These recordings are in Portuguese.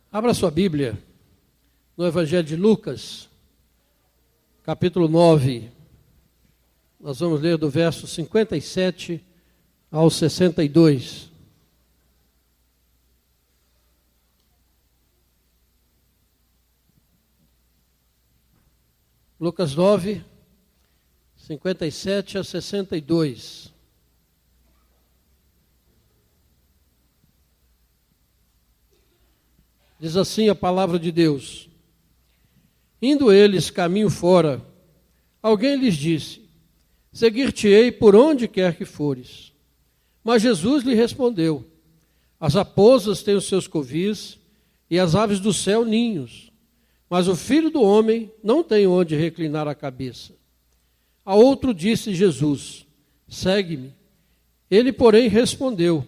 Abra sua Bíblia no Evangelho de Lucas, capítulo 9. Nós vamos ler do verso 57 ao 62. Lucas 9, 57 a 62. Diz assim a palavra de Deus: Indo eles caminho fora, alguém lhes disse: Seguir-te-ei por onde quer que fores. Mas Jesus lhe respondeu: As raposas têm os seus covis, e as aves do céu ninhos, mas o Filho do homem não tem onde reclinar a cabeça. A outro disse Jesus: Segue-me. Ele, porém, respondeu: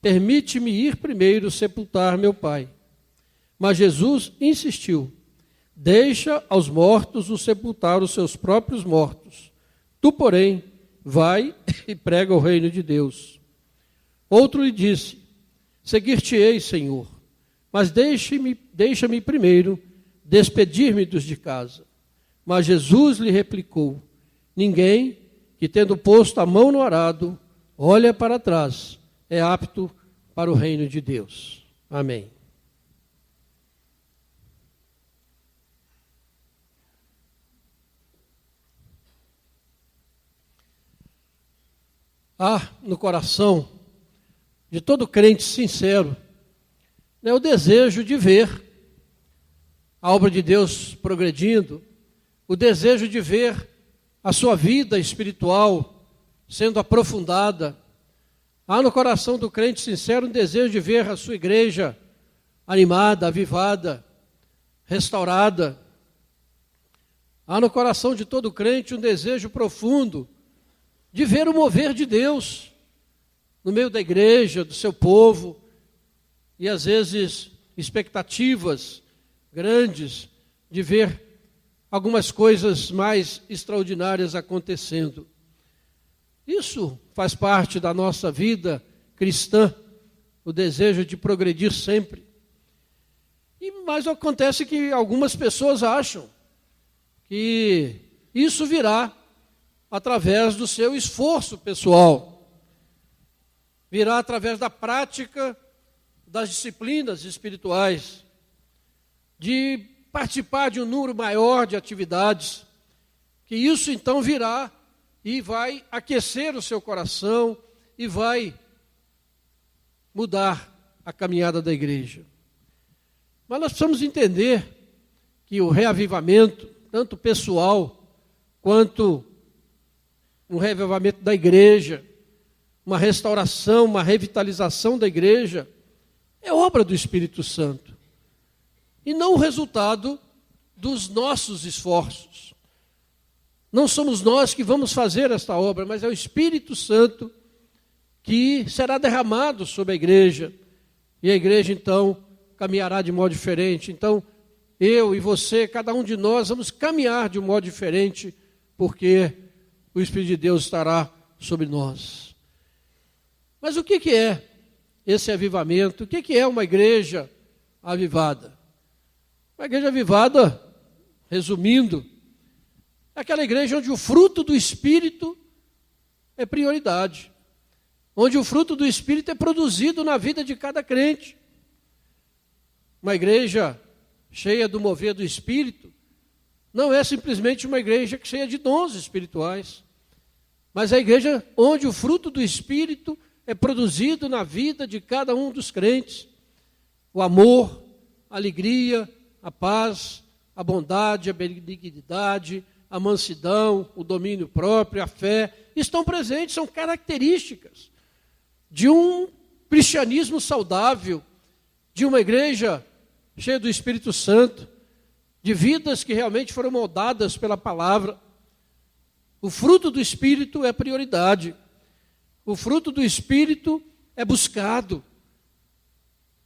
Permite-me ir primeiro sepultar meu pai. Mas Jesus insistiu: Deixa aos mortos o sepultar os seus próprios mortos. Tu, porém, vai e prega o reino de Deus. Outro lhe disse: Seguir-te-ei, Senhor, mas deixa-me primeiro despedir-me dos de casa. Mas Jesus lhe replicou: Ninguém que, tendo posto a mão no arado, olha para trás, é apto para o reino de Deus. Amém. Há no coração de todo crente sincero o desejo de ver a obra de Deus progredindo, o desejo de ver a sua vida espiritual sendo aprofundada. Há no coração do crente sincero um desejo de ver a sua igreja animada, avivada, restaurada. Há no coração de todo crente um desejo profundo de ver o mover de Deus no meio da igreja, do seu povo, e às vezes expectativas grandes de ver algumas coisas mais extraordinárias acontecendo. Isso faz parte da nossa vida cristã, o desejo de progredir sempre. Mas acontece que algumas pessoas acham que isso virá através do seu esforço pessoal, virá através da prática das disciplinas espirituais, de participar de um número maior de atividades, que isso então virá e vai aquecer o seu coração e vai mudar a caminhada da igreja. Mas nós precisamos entender que o reavivamento, tanto pessoal quanto um reavivamento da igreja, uma restauração, uma revitalização da igreja, é obra do Espírito Santo. E não o resultado dos nossos esforços. Não somos nós que vamos fazer esta obra, mas é o Espírito Santo que será derramado sobre a igreja. E a igreja, então, caminhará de modo diferente. Então, eu e você, cada um de nós, vamos caminhar de um modo diferente, porque o Espírito de Deus estará sobre nós. Mas o que é esse avivamento? O que é uma igreja avivada? Uma igreja avivada, resumindo, é aquela igreja onde o fruto do Espírito é prioridade, onde o fruto do Espírito é produzido na vida de cada crente. Uma igreja cheia do mover do Espírito não é simplesmente uma igreja cheia de dons espirituais, mas é a igreja onde o fruto do Espírito é produzido na vida de cada um dos crentes. O amor, a alegria, a paz, a bondade, a benignidade, a mansidão, o domínio próprio, a fé, estão presentes, são características de um cristianismo saudável, de uma igreja cheia do Espírito Santo, de vidas que realmente foram moldadas pela palavra. O fruto do Espírito é prioridade. O fruto do Espírito é buscado,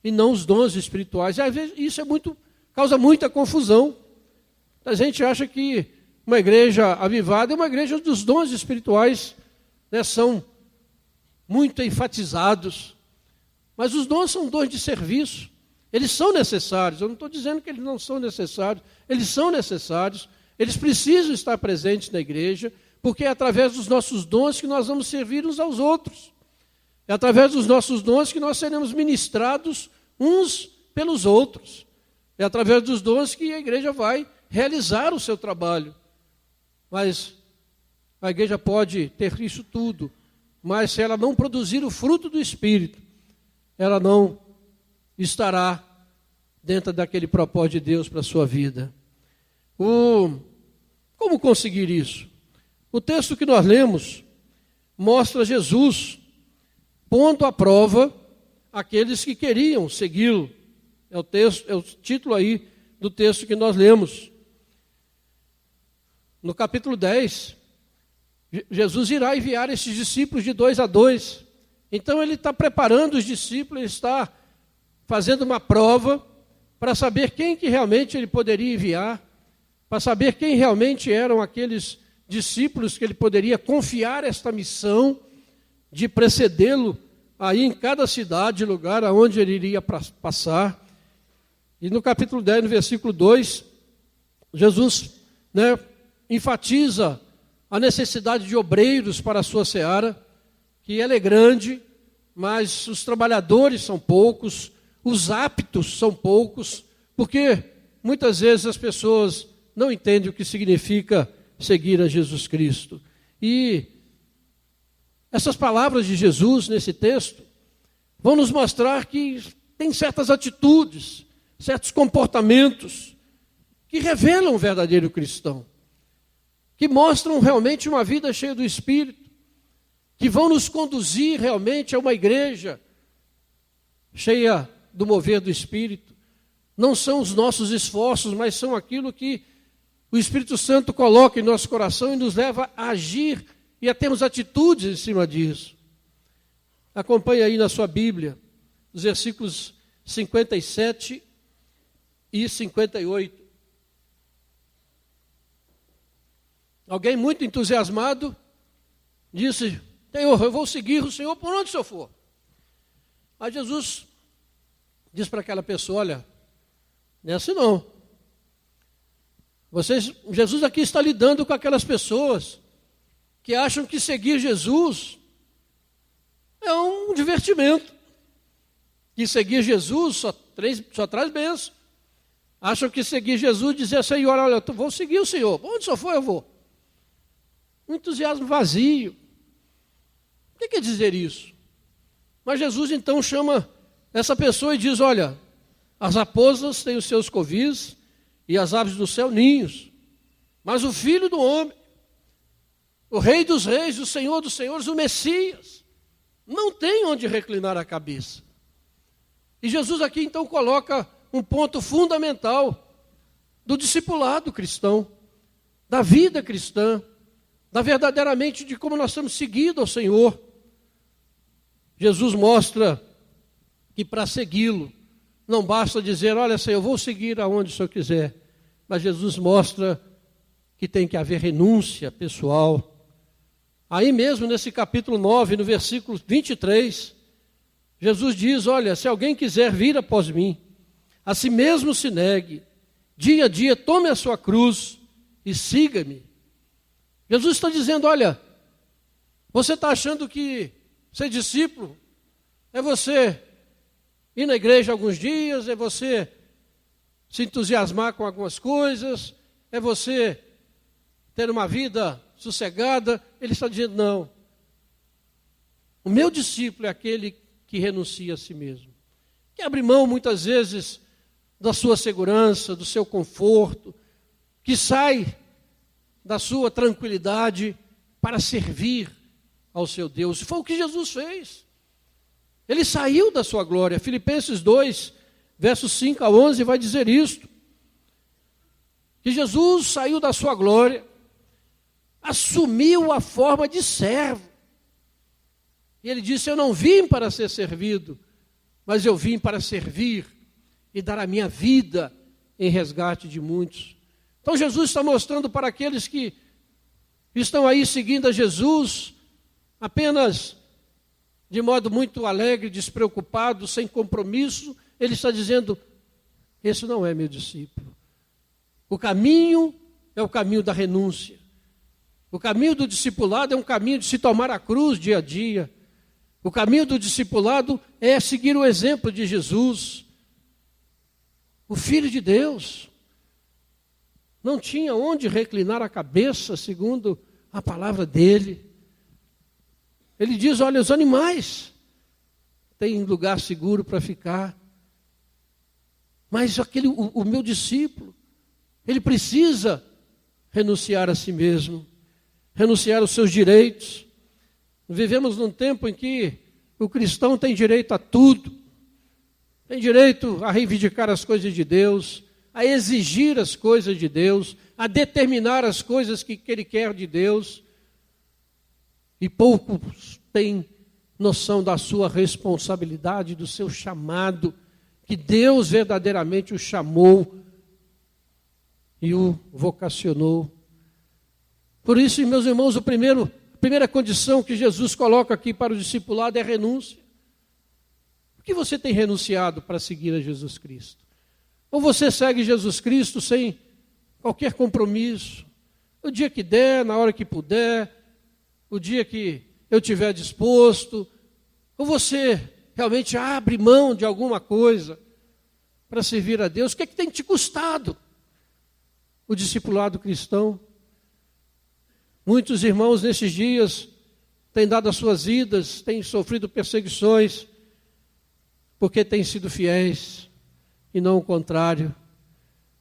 e não os dons espirituais. E às vezes isso causa muita confusão. A gente acha que uma igreja avivada é uma igreja onde os dons espirituais são muito enfatizados. Mas os dons são dons de serviço. Eles são necessários, eu não estou dizendo que eles não são necessários, eles são necessários, eles precisam estar presentes na igreja, porque é através dos nossos dons que nós vamos servir uns aos outros. É através dos nossos dons que nós seremos ministrados uns pelos outros. É através dos dons que a igreja vai realizar o seu trabalho. Mas a igreja pode ter isso tudo, mas se ela não produzir o fruto do Espírito, ela não estará dentro daquele propósito de Deus para a sua vida. Como conseguir isso? O texto que nós lemos mostra Jesus pondo à prova aqueles que queriam segui-lo. É o título aí do texto que nós lemos. No capítulo 10, Jesus irá enviar esses discípulos de 2 a 2. Então ele está preparando os discípulos, ele está fazendo uma prova para saber quem que realmente ele poderia enviar, para saber quem realmente eram aqueles discípulos que ele poderia confiar esta missão de precedê-lo aí em cada cidade, lugar aonde ele iria passar. E no capítulo 10, no versículo 2, Jesus enfatiza a necessidade de obreiros para a sua seara, que ela é grande, mas os trabalhadores são poucos, os aptos são poucos, porque muitas vezes as pessoas não entendem o que significa seguir a Jesus Cristo. E essas palavras de Jesus nesse texto vão nos mostrar que tem certas atitudes, certos comportamentos que revelam o verdadeiro cristão, que mostram realmente uma vida cheia do Espírito, que vão nos conduzir realmente a uma igreja cheia do mover do Espírito. Não são os nossos esforços, mas são aquilo que o Espírito Santo coloca em nosso coração e nos leva a agir e a termos atitudes em cima disso. Acompanhe aí na sua Bíblia os versículos 57 e 58. Alguém muito entusiasmado disse: Senhor, eu vou seguir o Senhor por onde o Senhor for. Aí Jesus diz para aquela pessoa: olha, não é assim não. Jesus aqui está lidando com aquelas pessoas que acham que seguir Jesus é um divertimento, que seguir Jesus só traz bênção. Acham que seguir Jesus, dizer: Senhor, olha, eu vou seguir o Senhor, onde o Senhor for eu vou. Um entusiasmo vazio. O que quer dizer isso? Mas Jesus então chama essa pessoa e diz: olha, as raposas têm os seus covis e as aves do céu ninhos, mas o Filho do Homem, o Rei dos Reis, o Senhor dos Senhores, o Messias, não tem onde reclinar a cabeça. E Jesus aqui então coloca um ponto fundamental do discipulado cristão, da vida cristã, da verdadeiramente de como nós estamos seguindo ao Senhor. Jesus mostra que para segui-lo, não basta dizer: olha, Senhor, eu vou seguir aonde o Senhor quiser. Mas Jesus mostra que tem que haver renúncia pessoal. Aí mesmo nesse capítulo 9, no versículo 23, Jesus diz: olha, se alguém quiser vir após mim, a si mesmo se negue, dia a dia tome a sua cruz e siga-me. Jesus está dizendo: olha, você está achando que ser discípulo é você ir na igreja alguns dias, é você se entusiasmar com algumas coisas, é você ter uma vida sossegada. Ele está dizendo: não. O meu discípulo é aquele que renuncia a si mesmo, que abre mão muitas vezes da sua segurança, do seu conforto, que sai da sua tranquilidade para servir ao seu Deus. E foi o que Jesus fez. Ele saiu da sua glória. Filipenses 2, versos 5 a 11 vai dizer isto: que Jesus saiu da sua glória, assumiu a forma de servo. E ele disse: eu não vim para ser servido, mas eu vim para servir e dar a minha vida em resgate de muitos. Então Jesus está mostrando para aqueles que estão aí seguindo a Jesus apenas de modo muito alegre, despreocupado, sem compromisso ele está dizendo, esse não é meu discípulo. O caminho é o caminho da renúncia. O caminho do discipulado é um caminho de se tomar a cruz dia a dia. O caminho do discipulado é seguir o exemplo de Jesus. O Filho de Deus não tinha onde reclinar a cabeça, segundo a palavra dele. Ele diz, olha, os animais têm lugar seguro para ficar. Mas o meu discípulo, ele precisa renunciar a si mesmo, renunciar aos seus direitos. Vivemos num tempo em que o cristão tem direito a tudo. Tem direito a reivindicar as coisas de Deus, a exigir as coisas de Deus, a determinar as coisas que ele quer de Deus. E poucos têm noção da sua responsabilidade, do seu chamado, que Deus verdadeiramente o chamou e o vocacionou. Por isso, meus irmãos, a primeira condição que Jesus coloca aqui para o discipulado é a renúncia. O que você tem renunciado para seguir a Jesus Cristo? Ou você segue Jesus Cristo sem qualquer compromisso? O dia que der, na hora que puder, o dia que eu estiver disposto, ou você realmente abre mão de alguma coisa para servir a Deus? O que é que tem te custado o discipulado cristão? Muitos irmãos nesses dias têm dado as suas vidas, têm sofrido perseguições, porque têm sido fiéis e não o contrário.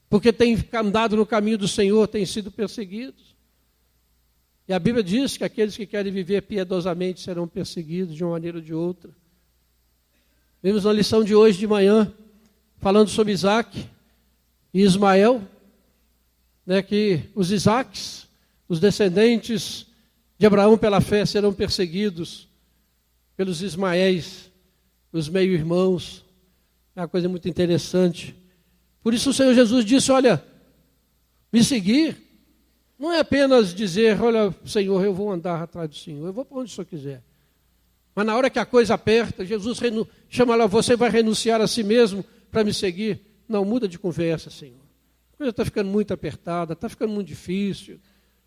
Porque têm andado no caminho do Senhor, têm sido perseguidos. E a Bíblia diz que aqueles que querem viver piedosamente serão perseguidos de uma maneira ou de outra. Vimos na lição de hoje de manhã, falando sobre Isaac e Ismael, que os Isaques, os descendentes de Abraão pela fé, serão perseguidos pelos Ismaéis, os meio-irmãos. É uma coisa muito interessante. Por isso o Senhor Jesus disse, olha, me seguir não é apenas dizer, olha, Senhor, eu vou andar atrás do Senhor, eu vou para onde o Senhor quiser. Mas na hora que a coisa aperta, Jesus chama lá, você vai renunciar a si mesmo para me seguir? Não, muda de conversa, Senhor. A coisa está ficando muito apertada, está ficando muito difícil.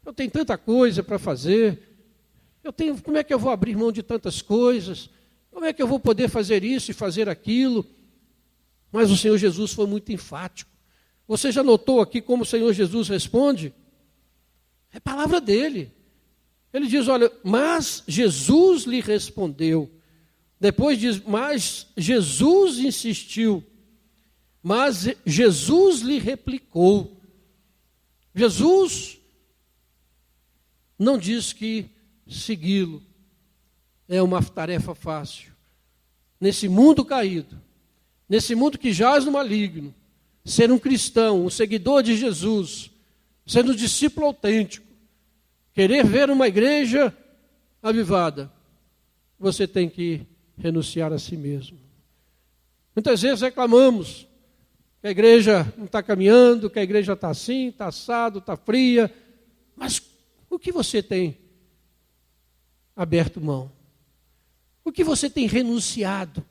Eu tenho tanta coisa para fazer. Como é que eu vou abrir mão de tantas coisas? Como é que eu vou poder fazer isso e fazer aquilo? Mas o Senhor Jesus foi muito enfático. Você já notou aqui como o Senhor Jesus responde? É palavra dele. Ele diz, olha, mas Jesus lhe respondeu. Depois diz, mas Jesus insistiu. Mas Jesus lhe replicou. Jesus não diz que segui-lo é uma tarefa fácil. Nesse mundo caído, nesse mundo que jaz no maligno, ser um cristão, um seguidor de Jesus, sendo um discípulo autêntico, querer ver uma igreja avivada, você tem que renunciar a si mesmo. Muitas vezes reclamamos que a igreja não está caminhando, que a igreja está assim, está assado, está fria, mas o que você tem aberto mão? O que você tem renunciado?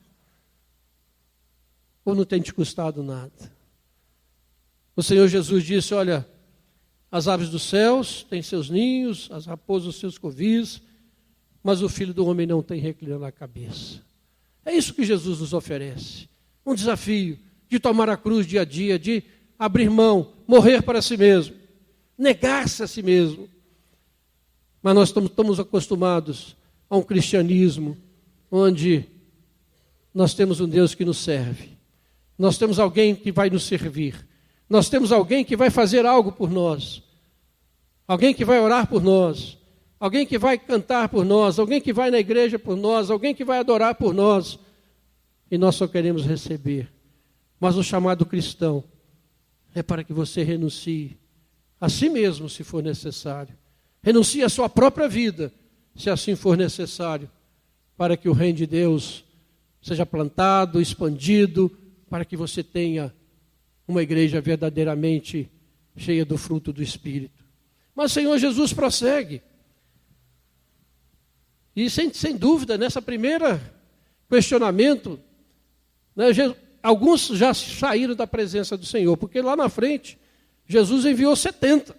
Ou não tem te custado nada? O Senhor Jesus disse, olha, as aves dos céus têm seus ninhos, as raposas os seus covis, mas o Filho do Homem não tem reclinado a cabeça. É isso que Jesus nos oferece. Um desafio de tomar a cruz dia a dia, de abrir mão, morrer para si mesmo, negar-se a si mesmo. Mas nós estamos acostumados a um cristianismo onde nós temos um Deus que nos serve. Nós temos alguém que vai nos servir. Nós temos alguém que vai fazer algo por nós. Alguém que vai orar por nós. Alguém que vai cantar por nós. Alguém que vai na igreja por nós. Alguém que vai adorar por nós. E nós só queremos receber. Mas o chamado cristão é para que você renuncie a si mesmo, se for necessário. Renuncie à sua própria vida, se assim for necessário, para que o reino de Deus seja plantado, expandido, para que você tenha uma igreja verdadeiramente cheia do fruto do Espírito. Mas o Senhor Jesus prossegue. E sem dúvida, nessa primeira questionamento, alguns já saíram da presença do Senhor, porque lá na frente, Jesus enviou 70.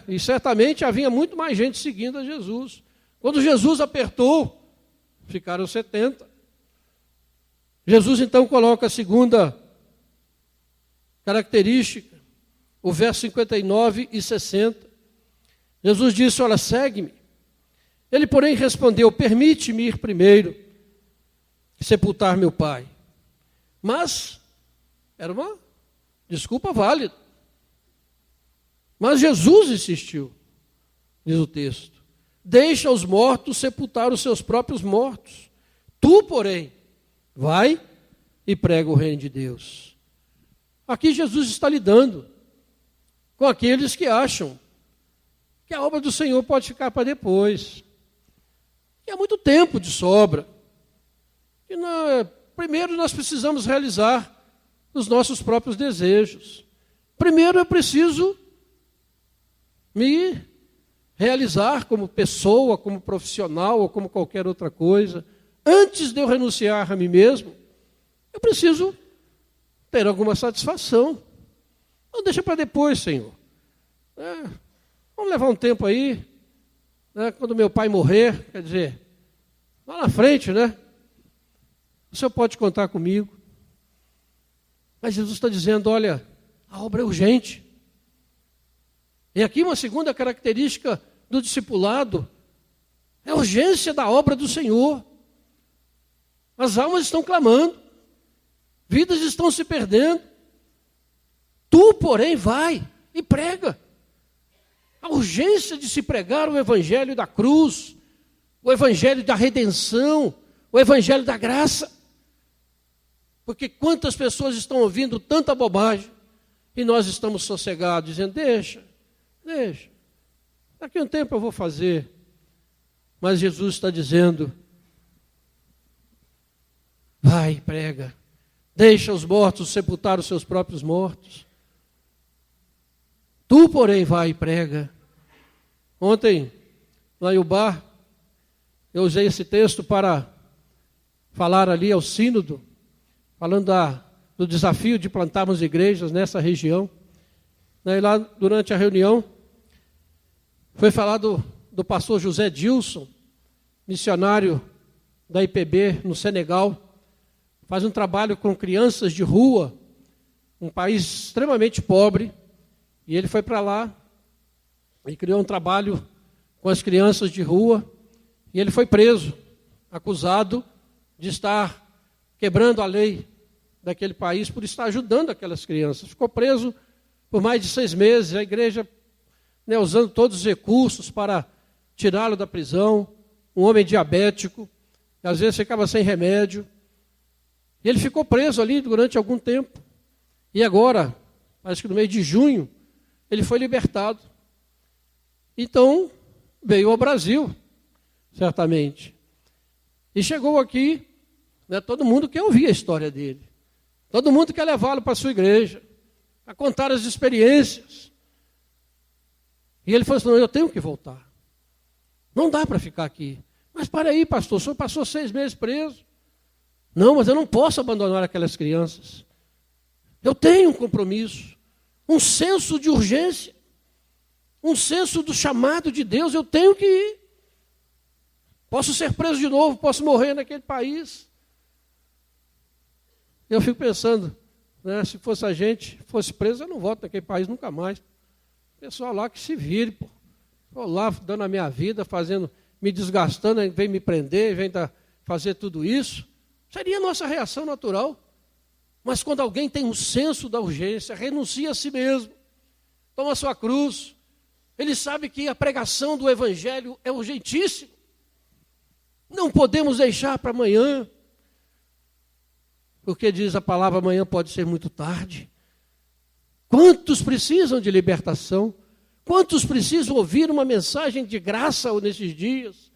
E certamente havia muito mais gente seguindo a Jesus. Quando Jesus apertou, ficaram 70. Jesus então coloca a segunda característica, o verso 59 e 60. Jesus disse: olha, segue-me. Ele, porém, respondeu: permite-me ir primeiro sepultar meu pai. Mas, era uma desculpa válida. Mas Jesus insistiu, diz o texto: deixa os mortos sepultar os seus próprios mortos. Tu, porém, vai e prega o reino de Deus. Aqui Jesus está lidando com aqueles que acham que a obra do Senhor pode ficar para depois. Que há muito tempo de sobra. Que primeiro nós precisamos realizar os nossos próprios desejos. Primeiro eu preciso me realizar como pessoa, como profissional ou como qualquer outra coisa. Antes de eu renunciar a mim mesmo, eu preciso ter alguma satisfação. Não deixa para depois, Senhor. Vamos levar um tempo aí, quando meu pai morrer, quer dizer, lá na frente, o Senhor pode contar comigo. Mas Jesus está dizendo: olha, a obra é urgente. E aqui uma segunda característica do discipulado é a urgência da obra do Senhor. As almas estão clamando, vidas estão se perdendo. Tu, porém, vai e prega. A urgência de se pregar o evangelho da cruz, o evangelho da redenção, o evangelho da graça. Porque quantas pessoas estão ouvindo tanta bobagem e nós estamos sossegados, dizendo: deixa, daqui a um tempo eu vou fazer. Mas Jesus está dizendo: vai e prega, deixa os mortos sepultar os seus próprios mortos. Tu, porém, vai e prega. Ontem, lá em Ubá, eu usei esse texto para falar ali ao sínodo, falando do desafio de plantarmos igrejas nessa região. E lá, durante a reunião, foi falado do pastor José Dilson, missionário da IPB no Senegal. Faz um trabalho com crianças de rua, um país extremamente pobre. E ele foi para lá e criou um trabalho com as crianças de rua. E ele foi preso, acusado de estar quebrando a lei daquele país por estar ajudando aquelas crianças. Ficou preso por mais de 6 meses. A igreja, usando todos os recursos para tirá-lo da prisão. Um homem diabético, às vezes ficava sem remédio. E ele ficou preso ali durante algum tempo. E agora, acho que no mês de junho, ele foi libertado. Então, veio ao Brasil, certamente. E chegou aqui, todo mundo quer ouvir a história dele. Todo mundo quer levá-lo para a sua igreja, a contar as experiências. E ele falou assim: não, eu tenho que voltar. Não dá para ficar aqui. Mas para aí, pastor, o senhor passou 6 meses preso. Não, mas eu não posso abandonar aquelas crianças. Eu tenho um compromisso. Um senso de urgência, um senso do chamado de Deus. Eu tenho que ir. Posso ser preso de novo, posso morrer naquele país. Eu fico pensando, se fosse a gente, fosse preso, eu não volto naquele país nunca mais. O pessoal lá que se vire, pô. Estou lá dando a minha vida, me desgastando, vem me prender, vem fazer tudo isso. Seria a nossa reação natural. Mas quando alguém tem um senso da urgência, renuncia a si mesmo, toma a sua cruz, ele sabe que a pregação do evangelho é urgentíssima. Não podemos deixar para amanhã, porque diz a palavra: amanhã pode ser muito tarde. Quantos precisam de libertação? Quantos precisam ouvir uma mensagem de graça nesses dias?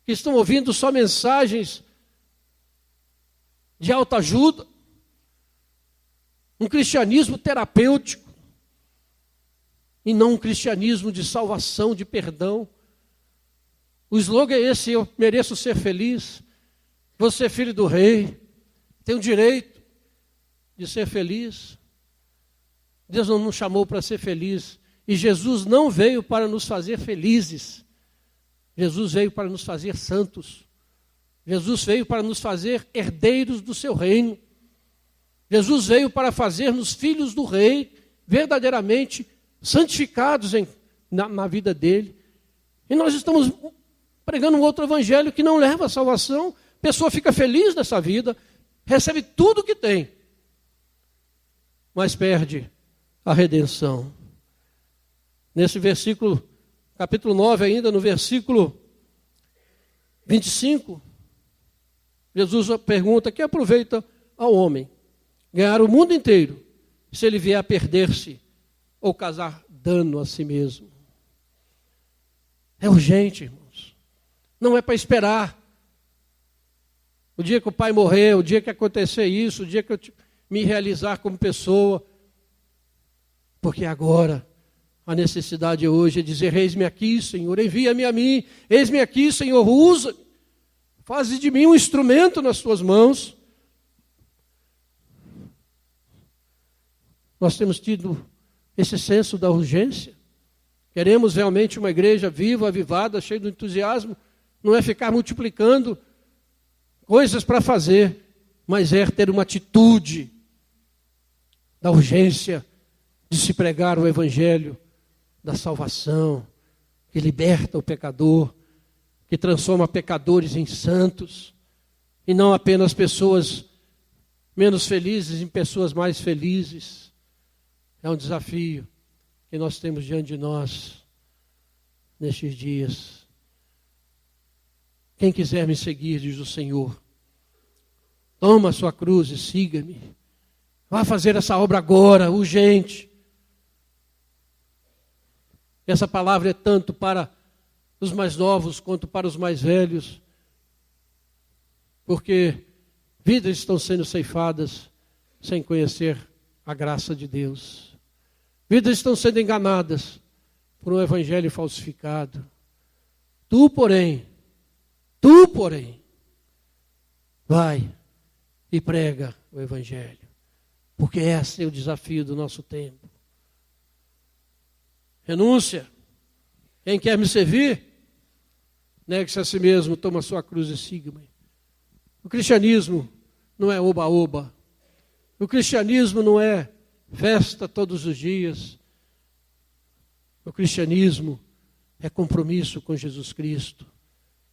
Que estão ouvindo só mensagens de autoajuda? Um cristianismo terapêutico e não um cristianismo de salvação, de perdão. O slogan é esse: eu mereço ser feliz, vou ser filho do rei, tem o direito de ser feliz. Deus não nos chamou para ser feliz. E Jesus não veio para nos fazer felizes. Jesus veio para nos fazer santos. Jesus veio para nos fazer herdeiros do seu reino. Jesus veio para fazer-nos filhos do rei, verdadeiramente santificados na vida dele. E nós estamos pregando um outro evangelho que não leva à salvação. A pessoa fica feliz nessa vida, recebe tudo o que tem, mas perde a redenção. Nesse versículo, capítulo 9 ainda, no versículo 25, Jesus pergunta: que aproveita ao homem ganhar o mundo inteiro, se ele vier a perder-se ou causar dano a si mesmo? É urgente, irmãos. Não é para esperar o dia que o pai morrer, o dia que acontecer isso, o dia que eu me realizar como pessoa. Porque agora a necessidade hoje é dizer: eis-me aqui, Senhor, envia-me a mim. Eis-me aqui, Senhor, usa. Faze de mim um instrumento nas tuas mãos. Nós temos tido esse senso da urgência. Queremos realmente uma igreja viva, avivada, cheia de entusiasmo. Não é ficar multiplicando coisas para fazer, mas é ter uma atitude da urgência de se pregar o evangelho da salvação, que liberta o pecador, que transforma pecadores em santos, e não apenas pessoas menos felizes em pessoas mais felizes. É um desafio que nós temos diante de nós nestes dias. Quem quiser me seguir, diz o Senhor, toma a sua cruz e siga-me. Vá fazer essa obra agora, urgente. Essa palavra é tanto para os mais novos quanto para os mais velhos, porque vidas estão sendo ceifadas sem conhecer a graça de Deus. Vidas estão sendo enganadas por um evangelho falsificado. Tu, porém, vai e prega o evangelho, porque esse é o desafio do nosso tempo. Renúncia. Quem quer me servir, negue-se a si mesmo, toma a sua cruz e siga-me. O cristianismo não é oba-oba. O cristianismo não é festa todos os dias. O cristianismo é compromisso com Jesus Cristo,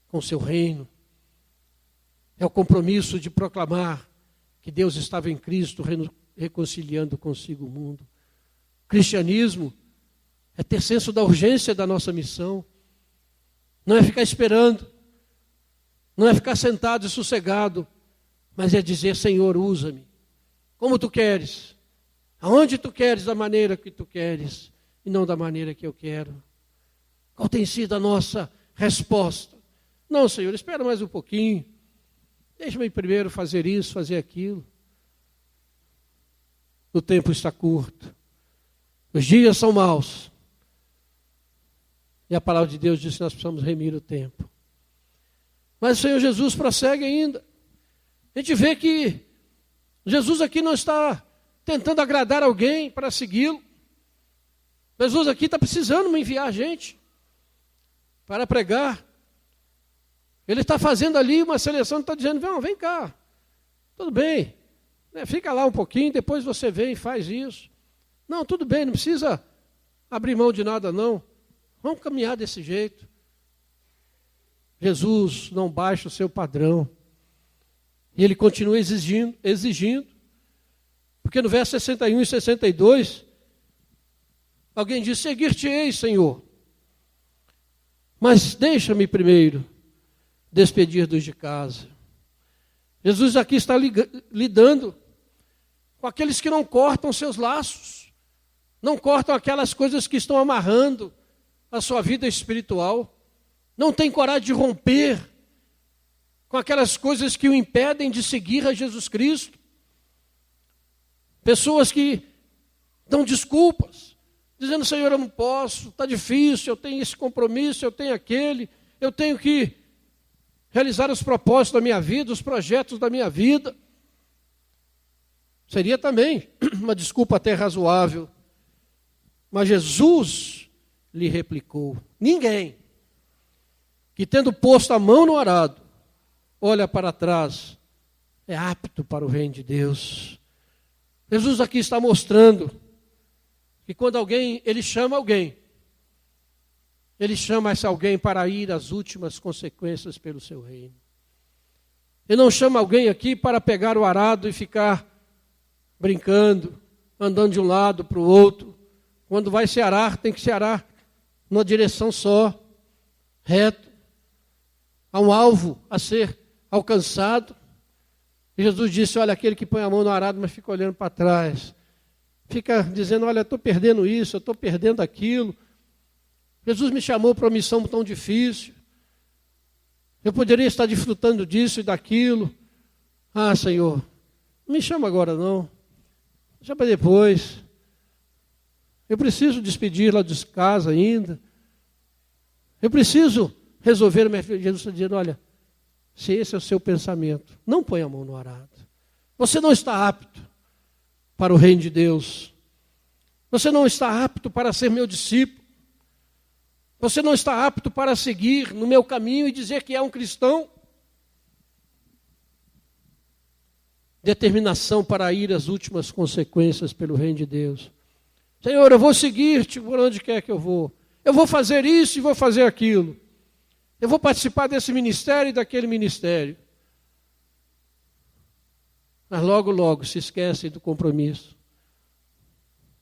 com o seu reino. É o compromisso de proclamar que Deus estava em Cristo reconciliando consigo o mundo. O cristianismo é ter senso da urgência da nossa missão. Não é ficar esperando. Não é ficar sentado e sossegado. Mas é dizer: Senhor, usa-me. Como tu queres. Aonde tu queres, da maneira que tu queres. E não da maneira que eu quero. Qual tem sido a nossa resposta? Não, Senhor, espera mais um pouquinho. Deixa-me primeiro fazer isso, fazer aquilo. O tempo está curto. Os dias são maus. E a palavra de Deus diz que nós precisamos remir o tempo. Mas o Senhor Jesus prossegue ainda. A gente vê que Jesus aqui não está tentando agradar alguém para segui-lo. Jesus aqui está precisando me enviar gente para pregar. Ele está fazendo ali uma seleção, está dizendo: vem cá, tudo bem, fica lá um pouquinho, depois você vem e faz isso. Não, tudo bem, não precisa abrir mão de nada não. Vamos caminhar desse jeito. Jesus não baixa o seu padrão. E ele continua exigindo. Porque no verso 61 e 62, alguém diz: seguir-te-ei, Senhor. Mas deixa-me primeiro despedir dos de casa. Jesus aqui está lidando com aqueles que não cortam seus laços. Não cortam aquelas coisas que estão amarrando a sua vida espiritual. Não tem coragem de romper com aquelas coisas que o impedem de seguir a Jesus Cristo. Pessoas que dão desculpas, dizendo: Senhor, eu não posso, está difícil, eu tenho esse compromisso, eu tenho aquele, eu tenho que realizar os propósitos da minha vida, os projetos da minha vida. Seria também uma desculpa até razoável. Mas Jesus lhe replicou: ninguém que, tendo posto a mão no arado, olha para trás, é apto para o reino de Deus. Jesus aqui está mostrando que quando ele chama esse alguém para ir às últimas consequências pelo seu reino. Ele não chama alguém aqui para pegar o arado e ficar brincando, andando de um lado para o outro. Quando vai se arar, tem que se arar numa direção só, reto. Há um alvo a ser alcançado. E Jesus disse: olha, aquele que põe a mão no arado, mas fica olhando para trás, fica dizendo: olha, eu estou perdendo isso, eu estou perdendo aquilo. Jesus me chamou para uma missão tão difícil. Eu poderia estar desfrutando disso e daquilo. Ah, Senhor, não me chama agora não. Deixa para depois. Eu preciso despedir lá de casa ainda. Eu preciso resolver minha vida. Jesus está dizendo: olha, se esse é o seu pensamento, não põe a mão no arado. Você não está apto para o reino de Deus. Você não está apto para ser meu discípulo. Você não está apto para seguir no meu caminho e dizer que é um cristão. Determinação para ir às últimas consequências pelo reino de Deus. Senhor, eu vou seguir-te por onde quer que eu vou. Eu vou fazer isso e vou fazer aquilo. Eu vou participar desse ministério e daquele ministério. Mas logo, logo se esquecem do compromisso.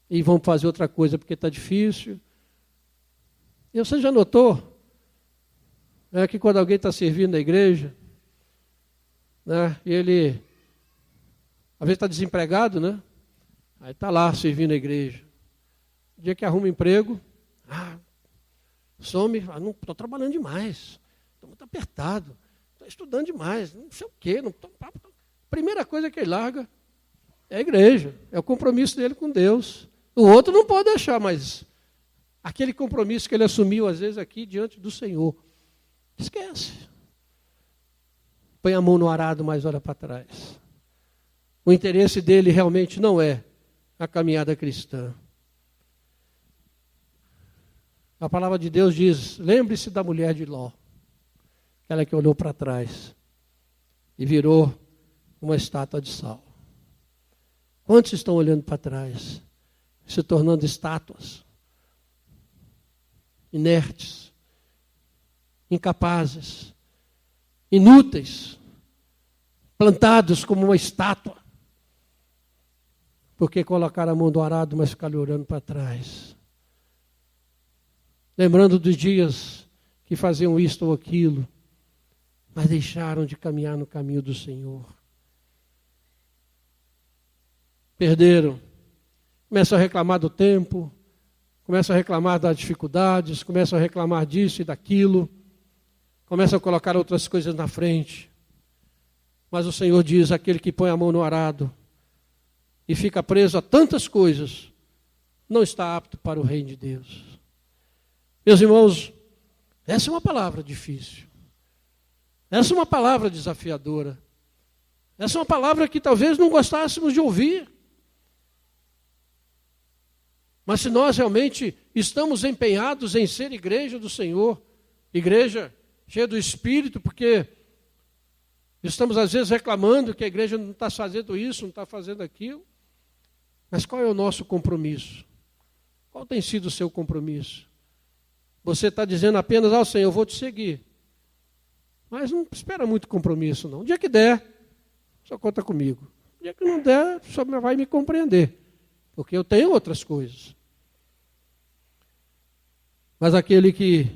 E vão fazer outra coisa porque está difícil. E você já notou que quando alguém está servindo na igreja, e ele, às vezes está desempregado, aí está lá servindo a igreja. O dia que arruma emprego, some, não estou trabalhando demais, estou muito apertado, estou estudando demais, não sei o quê. Primeira coisa que ele larga é a igreja, é o compromisso dele com Deus. O outro não pode deixar, mas aquele compromisso que ele assumiu, às vezes, aqui diante do Senhor, esquece. Põe a mão no arado, mas olha para trás. O interesse dele realmente não é a caminhada cristã. A palavra de Deus diz: lembre-se da mulher de Ló, aquela que olhou para trás e virou uma estátua de sal. Quantos estão olhando para trás, se tornando estátuas, inertes, incapazes, inúteis, plantados como uma estátua, porque colocaram a mão do arado, mas ficaram olhando para trás, lembrando dos dias que faziam isto ou aquilo, mas deixaram de caminhar no caminho do Senhor. Perderam. Começam a reclamar do tempo, começam a reclamar das dificuldades, começam a reclamar disso e daquilo, começam a colocar outras coisas na frente. Mas o Senhor diz: aquele que põe a mão no arado e fica preso a tantas coisas, não está apto para o reino de Deus. Meus irmãos, essa é uma palavra difícil. Essa é uma palavra desafiadora. Essa é uma palavra que talvez não gostássemos de ouvir. Mas se nós realmente estamos empenhados em ser igreja do Senhor, igreja cheia do Espírito, porque estamos às vezes reclamando que a igreja não está fazendo isso, não está fazendo aquilo, mas qual é o nosso compromisso? Qual tem sido o seu compromisso? Você está dizendo apenas: Senhor, eu vou te seguir. Mas não espera muito compromisso, não. O dia que der, só conta comigo. O dia que não der, só vai me compreender, porque eu tenho outras coisas. Mas aquele que,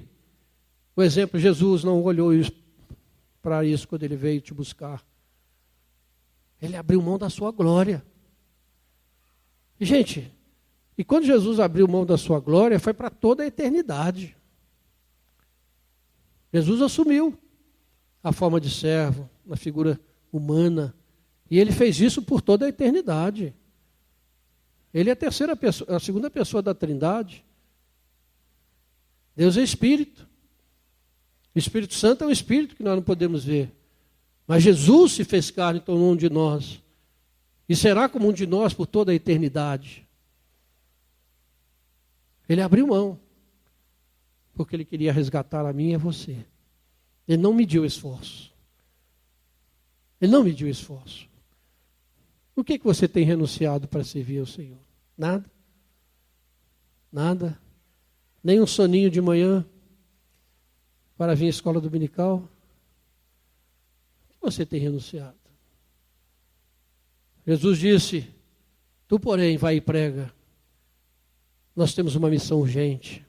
por exemplo, Jesus não olhou para isso quando ele veio te buscar. Ele abriu mão da sua glória. E, gente, e quando Jesus abriu mão da sua glória, foi para toda a eternidade. Jesus assumiu a forma de servo, na figura humana, e ele fez isso por toda a eternidade. Ele é a segunda pessoa da Trindade. Deus é Espírito. O Espírito Santo é um Espírito que nós não podemos ver. Mas Jesus se fez carne e tornou um de nós. e será como um de nós por toda a eternidade. Ele abriu mão, porque ele queria resgatar a mim e a você. Ele não mediu esforço. Ele não mediu esforço. O que você tem renunciado para servir ao Senhor? Nada. Nada. Nem um soninho de manhã para vir à escola dominical. O que você tem renunciado? Jesus disse, tu, porém, vai e prega. Nós temos uma missão urgente.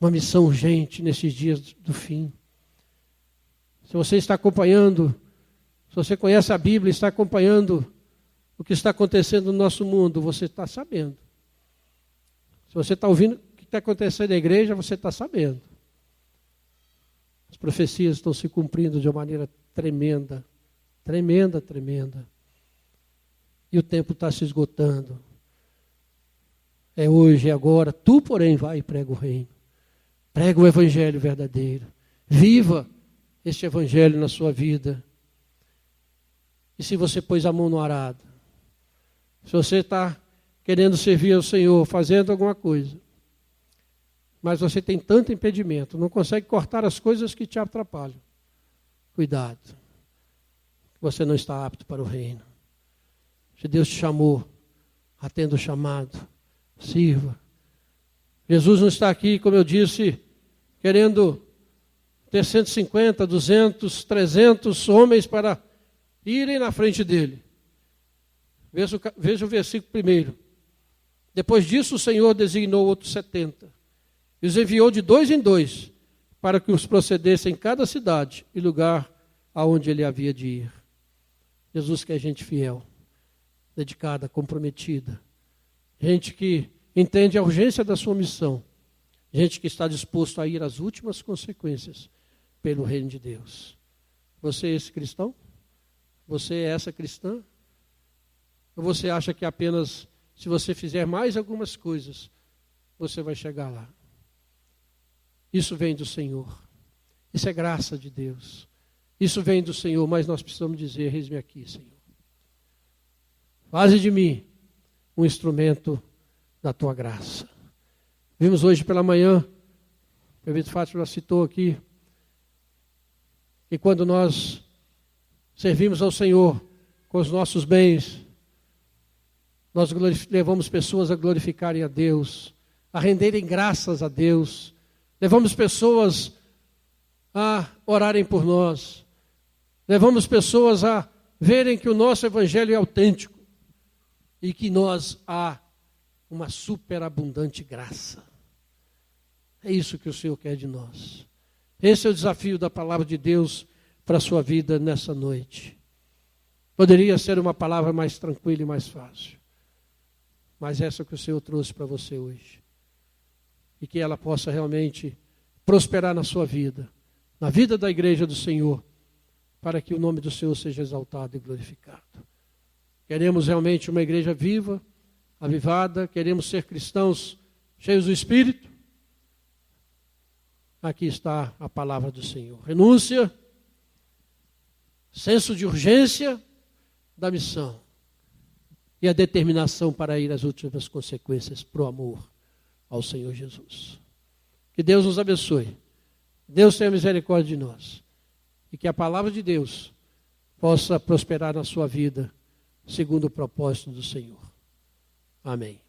Uma missão urgente nesses dias do fim. Se você está acompanhando, se você conhece a Bíblia, está acompanhando o que está acontecendo no nosso mundo, você está sabendo. Se você está ouvindo o que está acontecendo na igreja, você está sabendo. As profecias estão se cumprindo de uma maneira tremenda. Tremenda, tremenda. E o tempo está se esgotando. É hoje, é agora. Tu, porém, vai e prega o reino. Prega o evangelho verdadeiro. Viva este evangelho na sua vida. E se você pôs a mão no arado, se você está querendo servir ao Senhor, fazendo alguma coisa, mas você tem tanto impedimento, não consegue cortar as coisas que te atrapalham, cuidado, você não está apto para o reino. Se Deus te chamou, atenda o chamado, sirva. Jesus não está aqui, como eu disse, querendo ter 150, 200, 300 homens para irem na frente dele. Veja o versículo primeiro. Depois disso o Senhor designou outros 70. E os enviou de 2 em 2, para que os procedessem em cada cidade e lugar aonde ele havia de ir. Jesus quer gente fiel, dedicada, comprometida. Gente que entende a urgência da sua missão. Gente que está disposto a ir às últimas consequências pelo reino de Deus. Você é esse cristão? Você é essa cristã? Ou você acha que apenas se você fizer mais algumas coisas, você vai chegar lá? Isso vem do Senhor. Isso é graça de Deus. Isso vem do Senhor, mas nós precisamos dizer, eis-me aqui, Senhor. Faze de mim um instrumento da tua graça. Vimos hoje pela manhã, o prefeito Fátima citou aqui, que quando nós servimos ao Senhor com os nossos bens, nós levamos pessoas a glorificarem a Deus, a renderem graças a Deus, levamos pessoas a orarem por nós, levamos pessoas a verem que o nosso evangelho é autêntico e que nós há uma superabundante graça. É isso que o Senhor quer de nós. Esse é o desafio da palavra de Deus para a sua vida nessa noite. Poderia ser uma palavra mais tranquila e mais fácil, mas essa que o Senhor trouxe para você hoje. E que ela possa realmente prosperar na sua vida, na vida da igreja do Senhor, para que o nome do Senhor seja exaltado e glorificado. Queremos realmente uma igreja viva, avivada, queremos ser cristãos cheios do Espírito. Aqui está a palavra do Senhor. Renúncia, senso de urgência da missão e a determinação para ir às últimas consequências pro amor ao Senhor Jesus. Que Deus nos abençoe. Deus tenha misericórdia de nós. E que a palavra de Deus possa prosperar na sua vida, segundo o propósito do Senhor. Amém.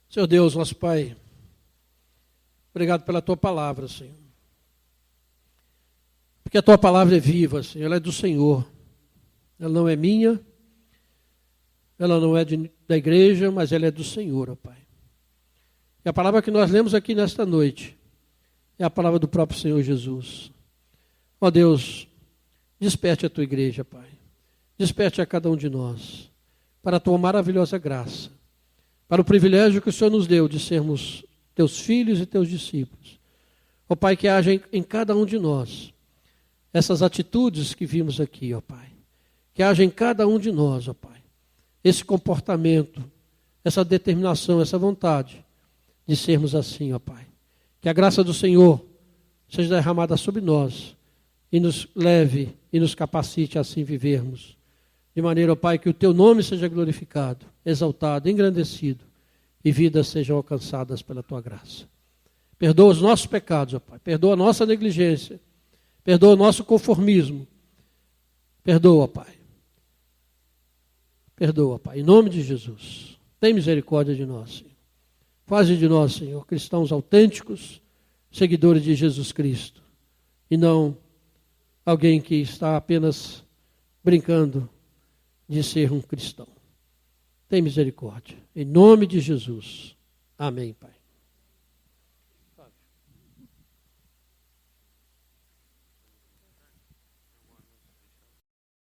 Senhor Deus, nosso Pai, obrigado pela Tua palavra, Senhor. Porque a Tua palavra é viva, Senhor, ela é do Senhor. Ela não é minha, ela não é da igreja, mas ela é do Senhor, ó Pai. E a palavra que nós lemos aqui nesta noite é a palavra do próprio Senhor Jesus. Ó Deus, desperte a Tua igreja, Pai. Desperte a cada um de nós para a Tua maravilhosa graça, para o privilégio que o Senhor nos deu de sermos Teus filhos e Teus discípulos. Ó Pai, que haja em cada um de nós essas atitudes que vimos aqui, ó Pai. Que haja em cada um de nós, ó Pai, esse comportamento, essa determinação, essa vontade de sermos assim, ó Pai. Que a graça do Senhor seja derramada sobre nós e nos leve e nos capacite a assim vivermos. De maneira, ó Pai, que o Teu nome seja glorificado, exaltado, engrandecido e vidas sejam alcançadas pela Tua graça. Perdoa os nossos pecados, ó Pai. Perdoa a nossa negligência. Perdoa o nosso conformismo. Perdoa, Pai. Perdoa, Pai. Em nome de Jesus. Tem misericórdia de nós, Senhor. Faze de nós, Senhor, cristãos autênticos, seguidores de Jesus Cristo. E não alguém que está apenas brincando de ser um cristão. Tem misericórdia. Em nome de Jesus. Amém, Pai.